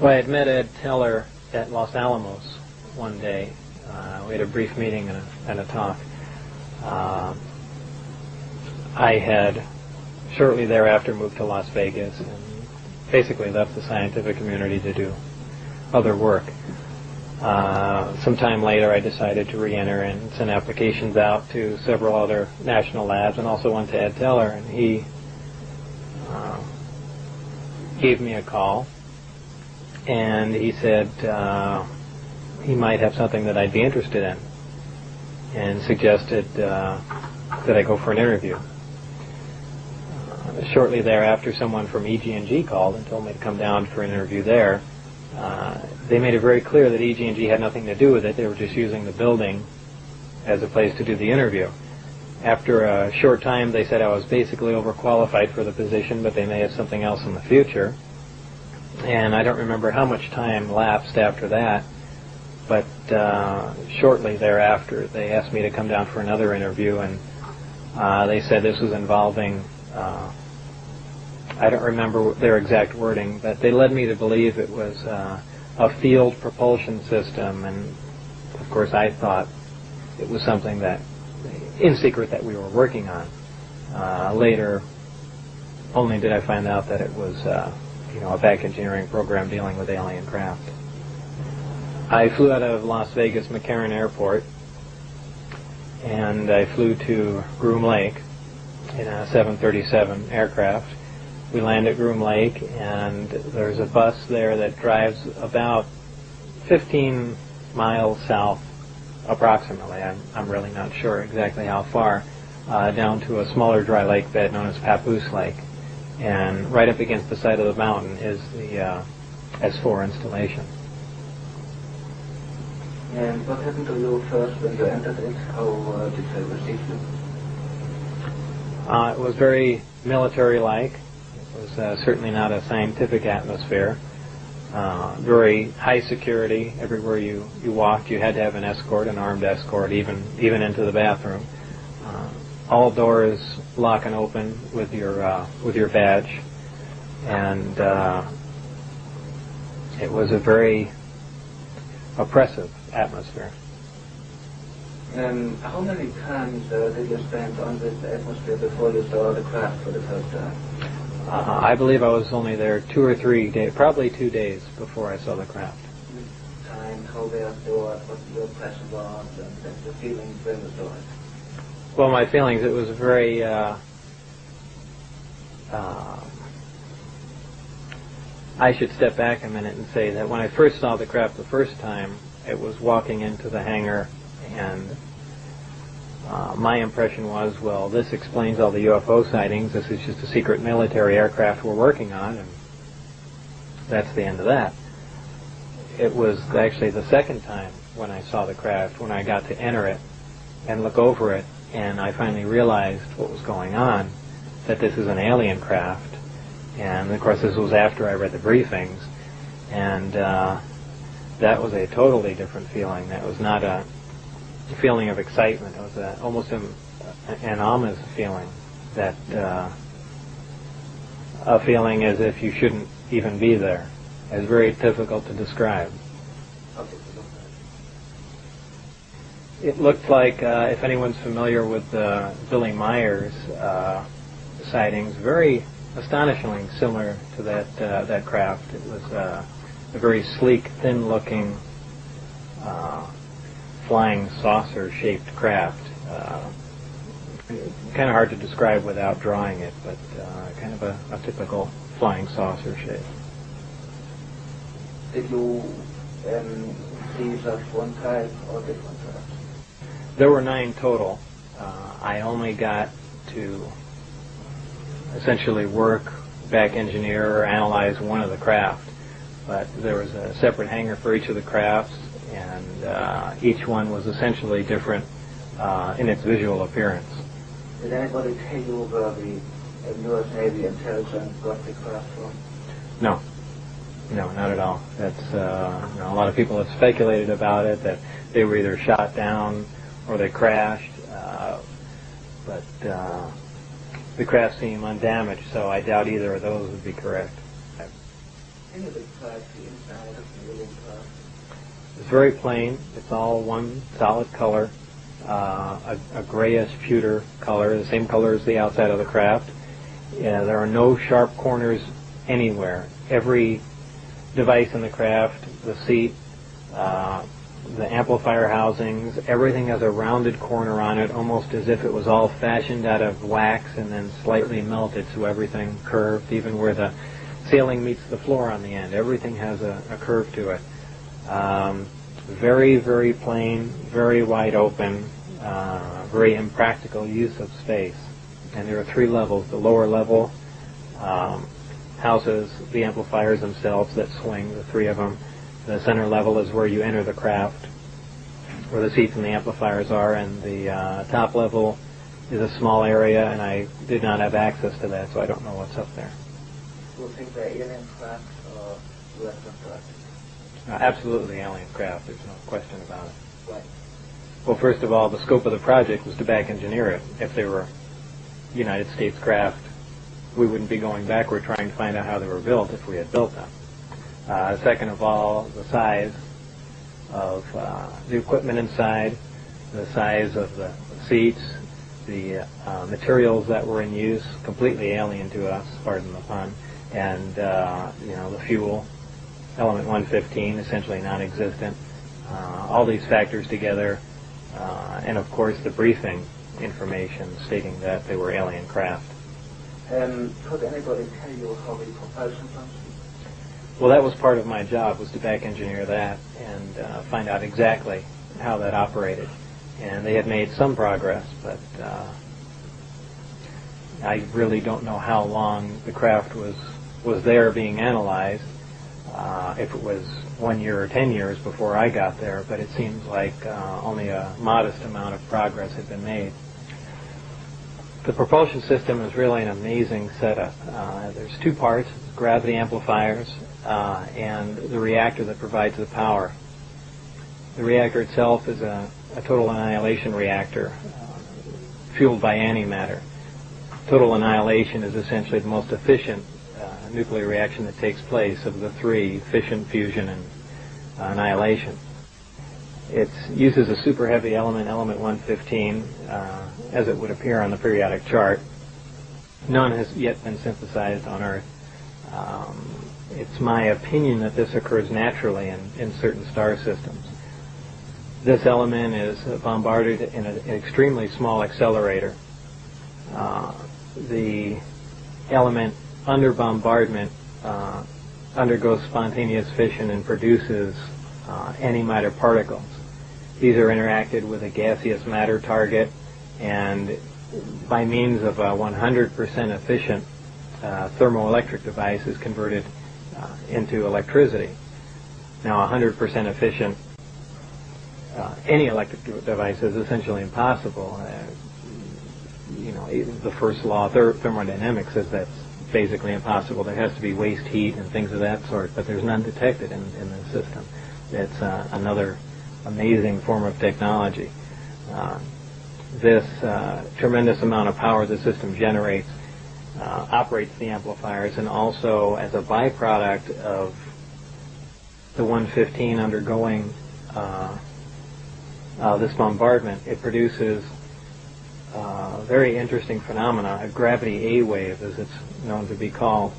Well, I had met Ed Teller at Los Alamos one day. We had a brief meeting and a talk. I had shortly thereafter moved to Las Vegas and basically left the scientific community to do other work. Some time later, I decided to re-enter and send applications out to several other national labs, and also one to Ed Teller, and he gave me a call, and he said he might have something that I'd be interested in, and suggested that I go for an interview. Shortly thereafter, someone from EG&G called and told me to come down for an interview there. They made it very clear that EG&G had nothing to do with it. They were just using the building as a place to do the interview. After a short time, they said I was basically overqualified for the position, but they may have something else in the future. And I don't remember how much time lapsed after that, but shortly thereafter, they asked me to come down for another interview, and they said this was involving, I don't remember their exact wording, but they led me to believe it was a field propulsion system, and of course I thought it was something that, in secret, that we were working on. Later, only did I find out that it was a back engineering program dealing with alien craft. I flew out of Las Vegas McCarran Airport, and I flew to Groom Lake in a 737 aircraft. We land at Groom Lake, and there's a bus there that drives about 15 miles south, approximately. I'm really not sure exactly how far, down to a smaller dry lake bed known as Papoose Lake. And right up against the side of the mountain is the S4 installation. And what happened to you first when you entered it? How did they receive you? It was very military-like. It was certainly not a scientific atmosphere. Very high security. Everywhere you walked, you had to have an escort, an armed escort, even into the bathroom. All doors lock and open with your badge, and it was a very oppressive atmosphere. And how many times did you spend on this atmosphere before you saw the craft for the first time? I believe I was only there 2 or 3 days, probably 2 days before I saw the craft. Time, how they are stored, what your impression was, and the feelings when you saw it? Well, my feelings, it was very I should step back a minute and say that when I first saw the craft the first time, it was walking into the hangar, and my impression was, well, this explains all the UFO sightings. This is just a secret military aircraft we're working on, and that's the end of that. It was actually the second time when I saw the craft, when I got to enter it and look over it, and I finally realized what was going on, that this is an alien craft. And of course this was after I read the briefings, and that was a totally different feeling. That was not a feeling of excitement. It was almost an ominous feeling, that a feeling as if you shouldn't even be there. It's very difficult to describe. It looked like, if anyone's familiar with Billy Meyer's sightings, very astonishingly similar to that craft. It was a very sleek, thin-looking, flying saucer-shaped craft. Kind of hard to describe without drawing it, but kind of a typical flying saucer shape. Did you see just one type or different types? There were 9 total. I only got to essentially work, back engineer, or analyze one of the craft. But there was a separate hangar for each of the crafts, and each one was essentially different in its visual appearance. Did anybody tell you where the U.S. Navy intelligence got the craft from? No. No, not at all. That's a lot of people have speculated about it, that they were either shot down or they crashed, but the craft seemed undamaged, so I doubt either of those would be correct. Can you describe the inside of the alien craft? It's very plain. It's all one solid color, a grayish pewter color, the same color as the outside of the craft. There are no sharp corners anywhere. Every device in the craft, the seat, the amplifier housings, everything has a rounded corner on it, almost as if it was all fashioned out of wax and then slightly melted, so everything curved, even where the ceiling meets the floor on the end. Everything has a curve to it. Very, very plain, very wide open, very impractical use of space. And there are 3 levels. The lower level houses the amplifiers themselves that swing, the 3 of them. The center level is where you enter the craft, where the seats and the amplifiers are, and the top level is a small area, and I did not have access to that, so I don't know what's up there. Do you think they're alien craft or Western craft? Absolutely alien craft, there's no question about it. Why? Well, first of all, the scope of the project was to back engineer it. If they were United States craft, we wouldn't be going backward trying to find out how they were built if we had built them. Second of all, the size of the equipment inside, the size of the seats, the materials that were in use, completely alien to us, pardon the pun, and the fuel, element 115, essentially non-existent. All these factors together, and of course the briefing information stating that they were alien craft. Could anybody tell you how the propulsion functions? Well, that was part of my job, was to back engineer that and find out exactly how that operated. And they had made some progress, but I really don't know how long the craft was there being analyzed, if it was 1 year or 10 years before I got there, but it seems like only a modest amount of progress had been made. The propulsion system is really an amazing setup. There's 2 parts, gravity amplifiers and the reactor that provides the power. The reactor itself is a total annihilation reactor fueled by antimatter. Total annihilation is essentially the most efficient nuclear reaction that takes place of the 3, fission, fusion, and annihilation. It uses a super heavy element, element 115, as it would appear on the periodic chart. None has yet been synthesized on Earth. It's my opinion that this occurs naturally in certain star systems. This element is bombarded in an extremely small accelerator. The element under bombardment undergoes spontaneous fission and produces antimatter particles. These are interacted with a gaseous matter target, and by means of a 100% efficient thermoelectric device is converted into electricity. Now, 100% efficient any electric device is essentially impossible. The first law of thermodynamics says that's basically impossible. There has to be waste heat and things of that sort, but there's none detected in the system. It's another amazing form of technology. This tremendous amount of power the system generates operates the amplifiers, and also as a byproduct of the 115 undergoing this bombardment, it produces very interesting phenomena, a gravity A wave, as it's known to be called.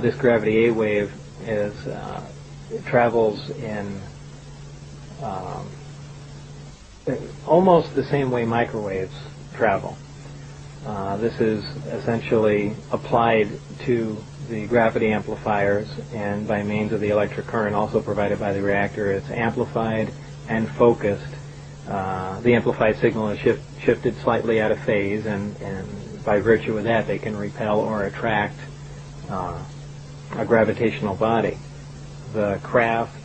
This gravity A wave it travels in almost the same way microwaves travel. This is essentially applied to the gravity amplifiers, and by means of the electric current also provided by the reactor, it's amplified and focused. The amplified signal is shifted slightly out of phase, and by virtue of that they can repel or attract a gravitational body. The craft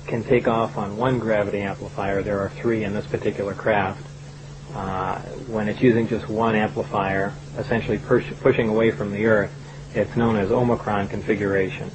can take off on 1 gravity amplifier. There are 3 in this particular craft. When it's using just 1 amplifier, essentially pushing away from the Earth, it's known as Omicron configuration.